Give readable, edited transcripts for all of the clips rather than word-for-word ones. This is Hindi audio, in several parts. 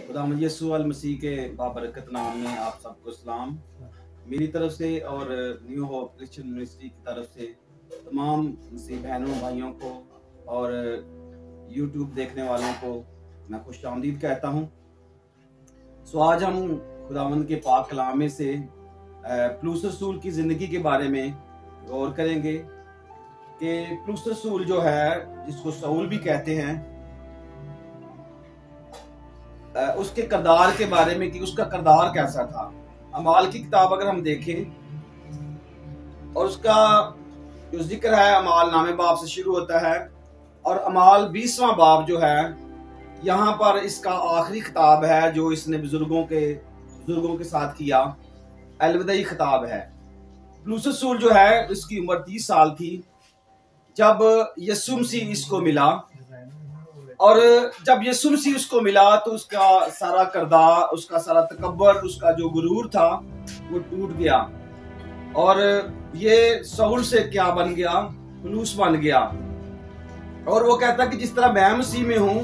खुदावंद यीशु अल मसीह के बाबरकत नाम में आप सबको सलाम मेरी तरफ से और न्यू होप क्रिश्चियन मिनिस्ट्री की तरफ से तमाम मसीह बहनों भाइयों को और यूट्यूब देखने वालों को मैं खुशामदीद कहता हूँ। सो आज हम खुदावंद के पाक कलाम में से पौलुस रसूल की ज़िंदगी के बारे में गौर करेंगे कि पौलुस रसूल जो है, जिसको शाऊल भी कहते हैं, उसके किरदार के बारे में कि उसका किरदार कैसा था। अमाल की किताब अगर हम देखें और उसका जो जिक्र है अमाल नामे बाब से शुरू होता है और अमाल 20वां बाब जो है, यहाँ पर इसका आखिरी खिताब है जो इसने बुजुर्गों के साथ किया, अलविदाई खिताब है। पौलुस रसूल जो है, इसकी उम्र 30 साल थी जब यीशु मसीह इसको मिला, और जब यीशु मसीह उसको मिला तो उसका सारा किरदार, उसका सारा तकब्बर, उसका जो गुरूर था वो टूट गया और ये शाऊल से क्या बन गया, पौलुस बन गया। और वो कहता कि जिस तरह मैं मसीह में हूं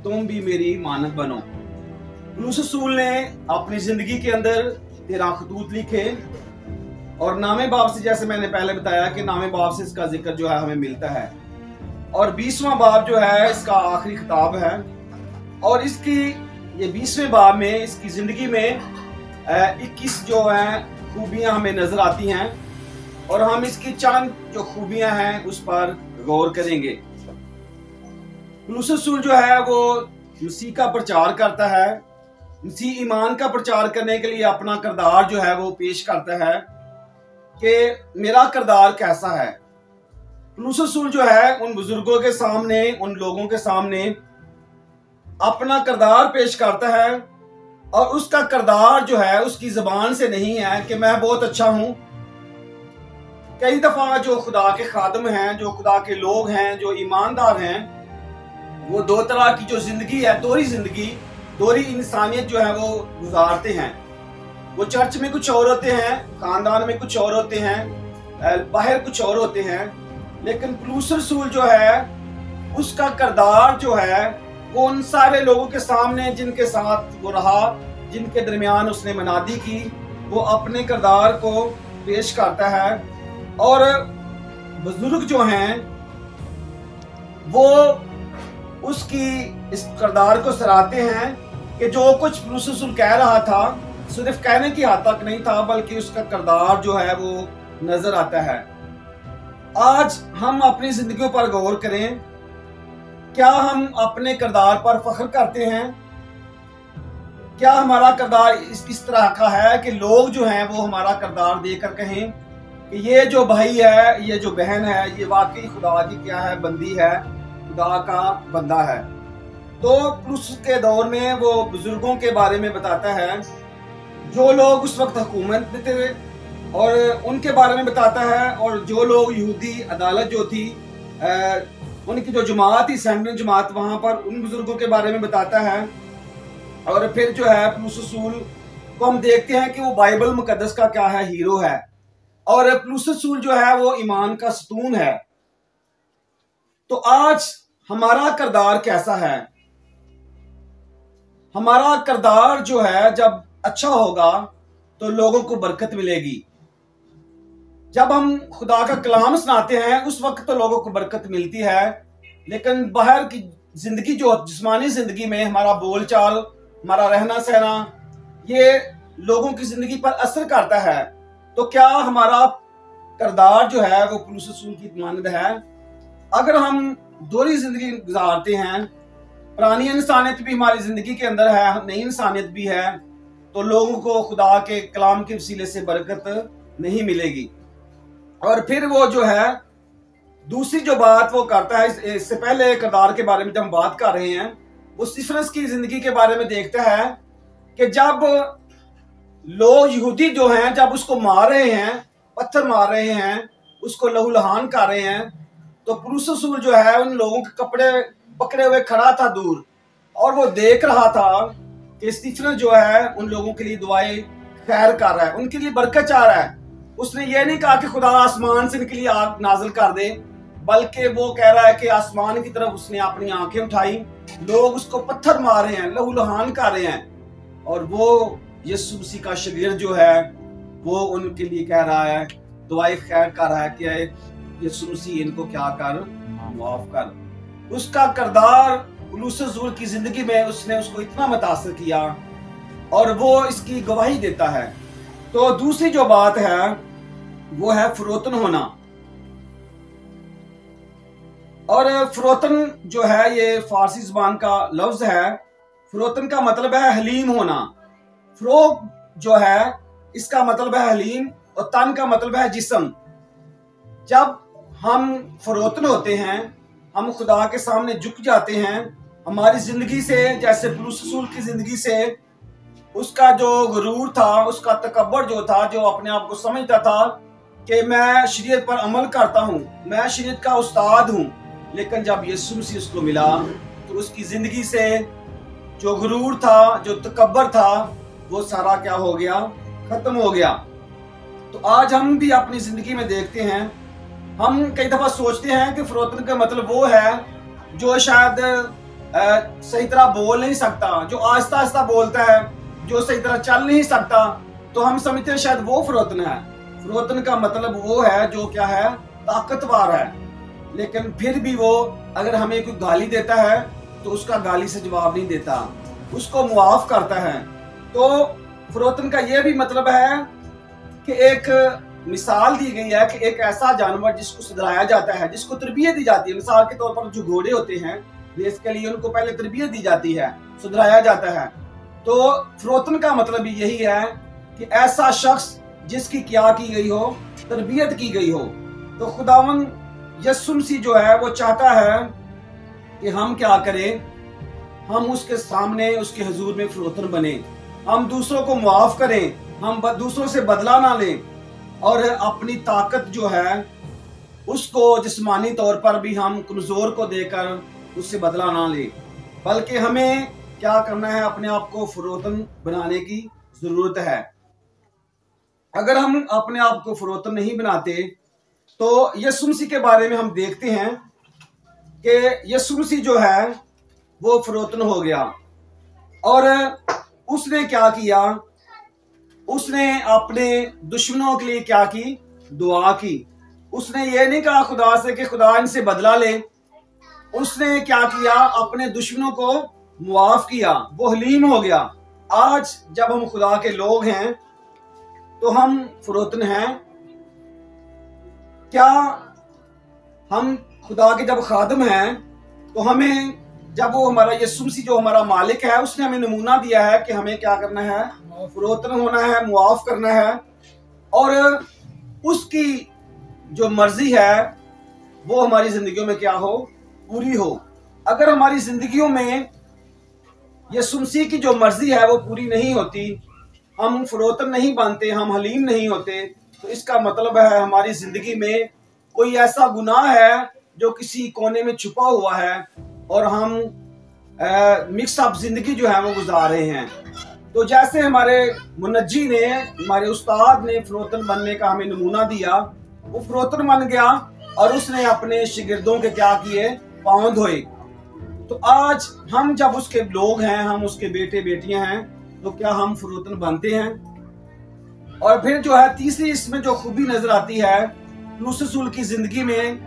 तुम भी मेरी मानद बनो। पौलुस रसूल ने अपनी जिंदगी के अंदर 13 खतूत लिखे और नामे बाब से, जैसे मैंने पहले बताया कि नामे बाब से इसका जिक्र जो है हमें मिलता है, और 20वां बाब जो है इसका आखिरी खिताब है। और इसकी ये 20वें बाब में इसकी जिंदगी में 21 जो है खूबियां हमें नजर आती हैं और हम इसकी चंद जो खूबियां हैं उस पर गौर करेंगे। पौलुस रसूल जो है वो मसीह का प्रचार करता है, मसीह ईमान का प्रचार करने के लिए अपना किरदार जो है वो पेश करता है कि मेरा किरदार कैसा है। पौलुस रसूल जो है उन बुजुर्गों के सामने, उन लोगों के सामने अपना किरदार पेश करता है और उसका किरदार जो है उसकी जबान से नहीं है कि मैं बहुत अच्छा हूं। कई दफा जो खुदा के खादम हैं, जो खुदा के लोग हैं, जो ईमानदार हैं, वो दो तरह की जो जिंदगी है, दोहरी इंसानियत जो है वो गुजारते हैं। वो चर्च में कुछ और होते हैं, खानदान में कुछ और होते हैं, बाहर कुछ और होते हैं, लेकिन पौलुस रसूल जो है उसका किरदार जो है वो उन सारे लोगों के सामने जिनके साथ वो रहा, जिनके दरमियान उसने मनादी की, वो अपने किरदार को पेश करता है। और बुजुर्ग जो हैं वो उसकी इस किरदार को सराहते हैं कि जो कुछ पौलुस रसूल कह रहा था सिर्फ कहने की हद तक नहीं था, बल्कि उसका किरदार जो है वो नजर आता है। आज हम अपनी जिंदगियों पर गौर करें, क्या हम अपने किरदार पर फख्र करते हैं? क्या हमारा किरदार इस तरह का है कि लोग जो हैं वो हमारा किरदार देखकर कहें कि ये जो भाई है, ये जो बहन है, ये वाकई खुदा की क्या है, बंदी है, खुदा का बंदा है। तो पौलुस के दौर में वो बुजुर्गों के बारे में बताता है जो लोग उस वक्त हुकूमत में थे और उनके बारे में बताता है, और जो लोग यहूदी अदालत जो थी, उनकी जो जमात थी, सैंडन जमात, वहां पर उन बुजुर्गों के बारे में बताता है। और फिर जो है पौलुस रसूल को हम देखते हैं कि वो बाइबल मुकद्दस का क्या है, हीरो है, और पौलुस रसूल जो है वो ईमान का सतून है। तो आज हमारा किरदार कैसा है? हमारा किरदार जो है जब अच्छा होगा तो लोगों को बरकत मिलेगी। जब हम खुदा का कलाम सुनाते हैं उस वक्त तो लोगों को बरकत मिलती है, लेकिन बाहर की जिंदगी, जो जिस्मानी जिंदगी में हमारा बोलचाल, हमारा रहना सहना, ये लोगों की जिंदगी पर असर करता है। तो क्या हमारा किरदार जो है वो पौलुस रसूल की मानद है? अगर हम दोहरी जिंदगी गुजारते हैं, पुरानी इंसानियत भी हमारी जिंदगी के अंदर है, नई इंसानियत भी है, तो लोगों को खुदा के कलाम के वसीले से बरकत नहीं मिलेगी। और फिर वो जो है दूसरी जो बात वो करता है, इससे पहले किरदार के बारे में जब हम बात कर रहे हैं, वो सिफरस की जिंदगी के बारे में देखता है कि जब लोग यहूदी जो हैं जब उसको मार रहे हैं, पत्थर मार रहे हैं, उसको लहूलुहान कर रहे हैं, तो पौलुस रसूल जो है उन लोगों के कपड़े पकड़े हुए खड़ा था दूर, और वो देख रहा था कि स्टीफनस जो है उन लोगों के लिए दुआएं खैर कर रहा है, उनके लिए बरकत चाह रहा है। उसने ये नहीं कहा कि खुदा आसमान से इनके लिए आग नाजिल कर दे, बल्कि वो कह रहा है कि आसमान की तरफ उसने अपनी आंखें उठाई लोग उसको पत्थर मार रहे हैं, लहू लुहान कर रहे हैं, और वो यीशु मसीह का शागिर्द जो है वो उनके लिए कह रहा है, दुआए खैर कर रहा है कि यीशु मसीह इनको क्या कर, माफ कर। उसका किरदार पौलुस रसूल की जिंदगी में उसने उसको इतना मुतासिर किया और वो इसकी गवाही देता है। तो दूसरी जो बात है वो है फरोतन होना। और फरोतन जो है ये फारसी जुबान का लफ्ज है। फरोतन का मतलब है हलीम होना। फरोग जो है इसका मतलब है हलीम, और तन का मतलब है जिस्म। जब हम फरोतन होते हैं, हम खुदा के सामने झुक जाते हैं, हमारी जिंदगी से, जैसे पौलुस रसूल की जिंदगी से उसका जो गुरूर था, उसका तकब्बर जो था, जो अपने आप को समझता था कि मैं शरीयत पर अमल करता हूँ, मैं शरीयत का उस्ताद हूँ, लेकिन जब यीशु मसीह उसको मिला तो उसकी जिंदगी से जो गुरूर था, जो तकब्बर था, वो सारा क्या हो गया, खत्म हो गया। तो आज हम भी अपनी जिंदगी में देखते हैं, हम कई दफा सोचते हैं कि फरोतन का मतलब वो है जो शायद सही तरह बोल नहीं सकता, जो आहिस्ता आहिस्ता बोलता है, जो सही तरह चल नहीं सकता, तो हम समझते हैं शायद वो फरोतन है। फरोतन का मतलब वो है जो क्या है, ताकतवर है, लेकिन फिर भी वो अगर हमें कोई गाली देता है तो उसका गाली से जवाब नहीं देता, उसको मुआफ करता है। तो फरोतन का ये भी मतलब है कि एक मिसाल दी गई है कि एक ऐसा जानवर जिसको सुधराया जाता है, जिसको तरबियत दी जाती है। मिसाल के तौर पर जो घोड़े होते हैं, रेस के लिए उनको पहले तरबियत दी जाती है, सुधराया जाता है। तो फरोतन का मतलब भी यही है कि ऐसा शख्स जिसकी क्या की गई हो, तरबियत की गई हो। तो खुदावन यीशु मसीह जो है वो चाहता है कि हम क्या करें, हम उसके सामने, उसके हुजूर में फरोतन बने, हम दूसरों को मुआफ करें, हम दूसरों से बदला ना लें, और अपनी ताकत जो है उसको जिस्मानी तौर पर भी हम कमजोर को देकर उससे बदला ना लें, बल्कि हमें क्या करना है, अपने आप को फरोतन बनाने की जरूरत है। अगर हम अपने आप को फरोतन नहीं बनाते तो यीशु मसीह के बारे में हम देखते हैं कि यीशु मसीह जो है वो फरोतन हो गया, और उसने क्या किया, उसने अपने दुश्मनों के लिए क्या की, दुआ की। उसने ये नहीं कहा खुदा से कि खुदा इनसे बदला ले, उसने क्या किया, अपने दुश्मनों को मुआफ किया, वो हलीम हो गया। आज जब हम खुदा के लोग हैं तो हम फरोतन हैं क्या? हम खुदा के जब खादम हैं तो हमें, जब वो हमारा यीशु मसीह जो हमारा मालिक है, उसने हमें नमूना दिया है कि हमें क्या करना है, फरोतन होना है, मुआफ करना है, और उसकी जो मर्जी है वो हमारी जिंदगियों में क्या हो, पूरी हो। अगर हमारी जिंदगियों में यीशु मसीह की जो मर्जी है वो पूरी नहीं होती, हम फरोतन नहीं बनते, हम हलीम नहीं होते, तो इसका मतलब है हमारी जिंदगी में कोई ऐसा गुनाह है जो किसी कोने में छुपा हुआ है और हम मिक्स अप जिंदगी जो है वो गुजार रहे हैं। तो जैसे हमारे मुनज्जी ने, हमारे उस्ताद ने फरोतन बनने का हमें नमूना दिया, वो फरोतन बन गया और उसने अपने शागिर्दों के क्या किए, पांव धोए। तो आज हम जब उसके लोग हैं, हम उसके बेटे बेटियां हैं, तो क्या हम फरोतन बनते हैं? और फिर जो है तीसरी इसमें जो खूबी नजर आती है पौलुस रसूल की जिंदगी में,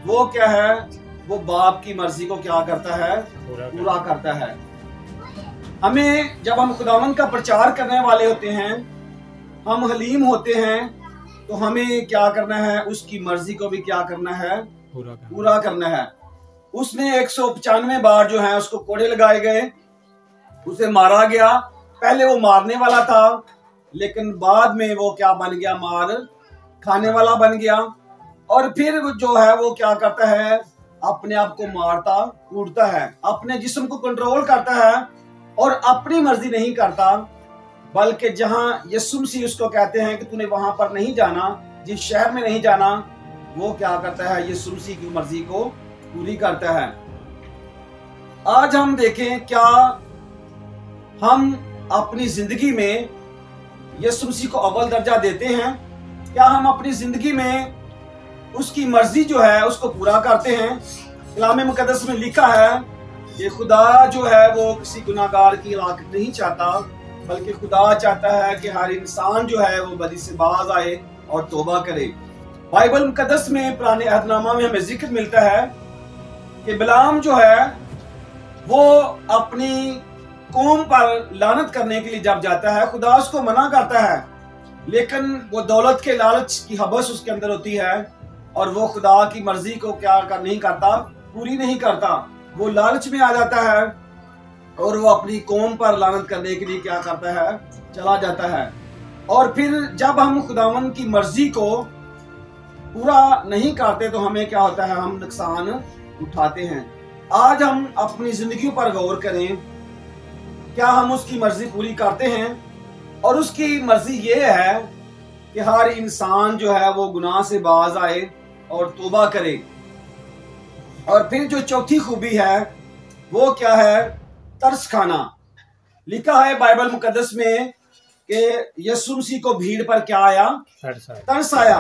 वो क्या है, वो बाप की मर्जी को क्या करता है, पूरा करता है। हमें, जब हम खुदावंद का प्रचार करने वाले होते हैं, हम हलीम होते हैं, तो हमें क्या करना है, उसकी मर्जी को भी क्या करना है, पूरा करना है। उसने 195 बार जो है उसको कोड़े लगाए गए, उसे मारा गया। पहले वो मारने वाला था, लेकिन बाद में वो क्या बन गया, मार खाने वाला बन गया। और फिर जो है वो क्या करता है, अपने आप को मारता कूटता है, अपने जिस्म को कंट्रोल करता है और अपनी मर्जी नहीं करता, बल्कि जहां यीशु मसीह उसको कहते हैं कि तूने वहां पर नहीं जाना, जिस शहर में नहीं जाना, वो क्या करता है, यीशु मसीह की मर्जी को पूरी करता है। आज हम देखें, क्या हम अपनी जिंदगी में यीशु मसीह को अव्वल दर्जा देते हैं? क्या हम अपनी जिंदगी में उसकी मर्जी जो है उसको पूरा करते हैं? कलाम मुकद्दस में लिखा है कि खुदा जो है वो किसी गुनाहगार की हलाकत नहीं चाहता, बल्कि खुदा चाहता है कि हर इंसान जो है वो बदी से बाज आए और तौबा करे। बाइबल मुकद्दस में, पुराने अहदनामा में हमें जिक्र मिलता है कि बिलाम जो है वो अपनी कौम पर लानत करने के लिए जब जाता है, खुदा उसको मना करता है, लेकिन वो दौलत के लालच की हबस उसके अंदर होती है और वो खुदा की मर्जी को क्या नहीं करता, पूरी नहीं करता। वो लालच में आ जाता है और वो अपनी कौम पर लानत करने के लिए क्या करता है, चला जाता है। और फिर जब हम खुदावन की मर्जी को पूरा नहीं करते तो हमें क्या होता है, हम नुकसान उठाते हैं। आज हम अपनी जिंदगी पर गौर करें, क्या हम उसकी मर्जी पूरी करते हैं? और उसकी मर्जी ये है कि हर इंसान जो है वो गुनाह से बाज आए और तौबा करे। और फिर जो चौथी खूबी है वो क्या है, तरस खाना। लिखा है बाइबल मुकद्दस में कि यीशु मसीह को भीड़ पर क्या आया, तरस आया।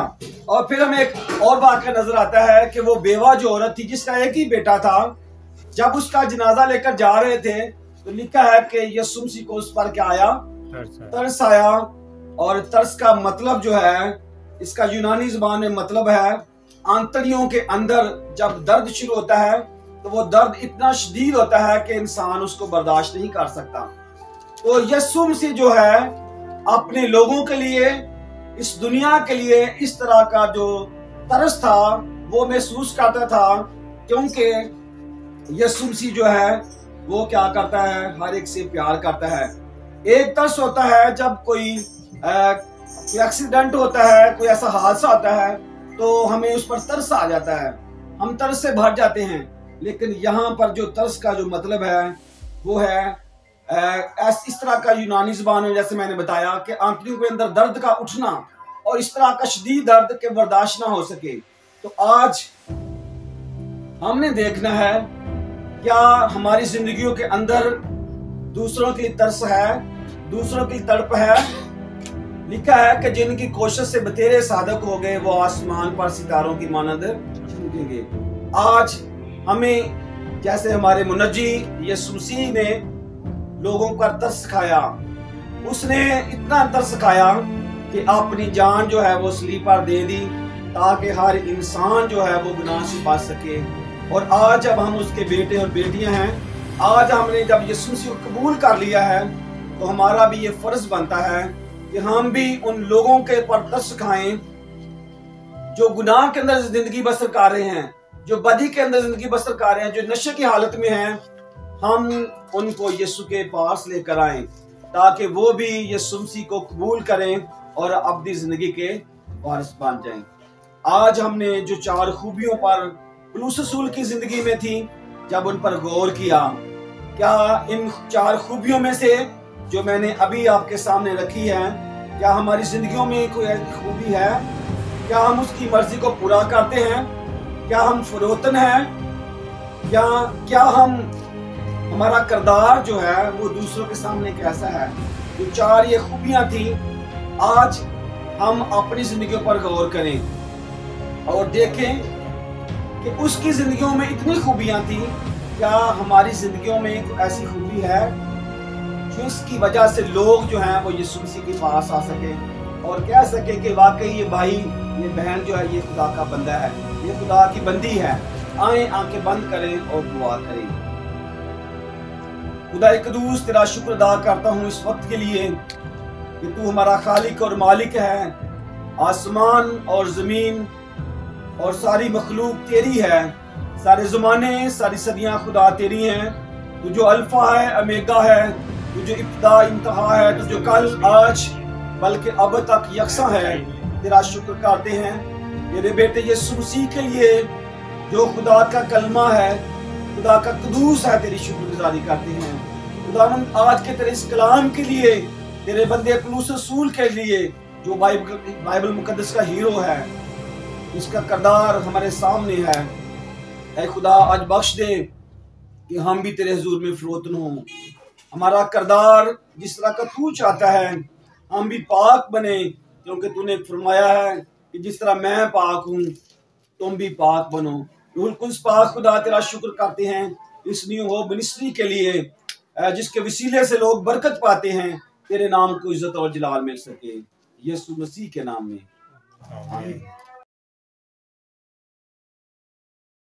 और फिर हमें एक और वाक़या नजर आता है कि वो बेवा जो औरत थी जिसका एक ही बेटा था, जब उसका जनाजा लेकर जा रहे थे तो लिखा है कि यीशु मसीह को उस पर क्या आया, तरस आया। और तरस का मतलब जो है, इसका यूनानी ज़बान में मतलब है आंतड़ियों के अंदर जब दर्द शुरू होता है तो वो दर्द इतना शदीद होता है कि इंसान उसको बर्दाश्त नहीं कर सकता। तो यीशु मसीह जो है अपने लोगों के लिए, इस दुनिया के लिए इस तरह का जो तरस था वो महसूस करता था, क्योंकि यीशु मसीह जो है वो क्या करता है, हर एक से प्यार करता है। एक तरस होता है जब कोई एक्सीडेंट होता है, कोई ऐसा हादसा होता है तो हमें उस पर तरस आ जाता है, हम तरस से भर जाते हैं। लेकिन यहाँ पर जो तरस का जो मतलब है वो है इस तरह का यूनानी ज़बान में, जैसे मैंने बताया कि आंतड़ियों के अंदर दर्द का उठना और इस तरह का शदीद दर्द के बर्दाश्त ना हो सके। तो आज हमने देखना है क्या हमारी जिंदगियों के अंदर दूसरों की तरस है, दूसरों की तड़प है। लिखा है कि जिनकी कोशिश से बतेरे साधक हो गए वो आसमान पर सितारों की मानंद चमकेंगे। आज हमें, जैसे हमारे मुनज्जी यीशु मसीह ने लोगों पर तरस खाया, उसने इतना तरस खाया कि अपनी जान जो है वो सलीब पर दे दी ताकि हर इंसान जो है वो गुनाह से बच सके। और आज जब हम उसके बेटे और बेटियां हैं, आज हमने जब यीशु मसीह को कबूल कर लिया है तो हमारा भी ये फर्ज बनता है कि हम भी उन लोगों के पर तरस खाएं जो गुनाह के अंदर जिंदगी बसर कर रहे हैं, जो बदी के अंदर जिंदगी बसर कर रहे हैं, जो नशे की हालत में हैं। हम उनको यीशु के पास लेकर आएं ताकि वो भी यीशु मसीह को कबूल करें और अपनी जिंदगी के वारिस बन जाएं। आज हमने जो 4 खूबियों पर पौलुस रसूल की जिंदगी में थी, जब उन पर गौर किया, क्या इन 4 खूबियों में से जो मैंने अभी आपके सामने रखी है, क्या हमारी जिंदगियों में कोई ऐसी खूबी है? क्या हम उसकी मर्जी को पूरा करते हैं? क्या हम फरोतन हैं? या क्या हमारा किरदार जो है वो दूसरों के सामने कैसा है? जो 4 ये खूबियां थी, आज हम अपनी जिंदगियों पर गौर करें और देखें कि उसकी जिंदगियों में इतनी खूबियां थी, क्या हमारी जिंदगियों में कोई ऐसी खूबी है जिसकी वजह से लोग जो हैं वो यीशु मसीह के पास आ सके और कह सके कि वाकई ये भाई, ये बहन जो है ये खुदा का बंदा है, ये खुदा की बंदी है। आए, आंखें बंद करें और दुआ करें। खुदा कदूस, तेरा शुक्र अदा करता हूँ इस वक्त के लिए कि तू हमारा खालिक और मालिक है। आसमान और जमीन और सारी मखलूक तेरी है, सारे ज़माने, सारी सदियां खुदा तेरी हैं। तू जो अल्फा है, अमेगा है, तू जो इब्तिदा इंतहा है, तू जो कल आज बल्कि अब तक यकसा है। तेरा शुक्र करते हैं मेरे बेटे यीशु मसीह के लिए जो खुदा का कलमा है, खुदा का कदूस है, तेरी शुक्रगुजारी करते हैं। खुदावंद आज के तेरे इस कलाम के लिए, तेरे बंदे पौलुस रसूल के लिए जो बाइबल मुकद्दस का हीरो है, इसका किरदार हमारे सामने है। ऐ खुदा आज बख्श दे कि हम भी तेरे हुजूर में फरोतन हों। हमारा किरदार जिस तरह का तू चाहता है हम भी पाक बने, क्योंकि तूने फरमाया है कि जिस तरह मैं पाक हूँ तुम भी पाक बनो। रूहुल कुद्स पाक खुदा तेरा शुक्र करते हैं इस न्यू होप मिनिस्ट्री के लिए जिसके वसीले से लोग बरकत पाते हैं, तेरे नाम को इज्जत और जलाल मिल सके, यीशु मसीह के नाम में, आमीन।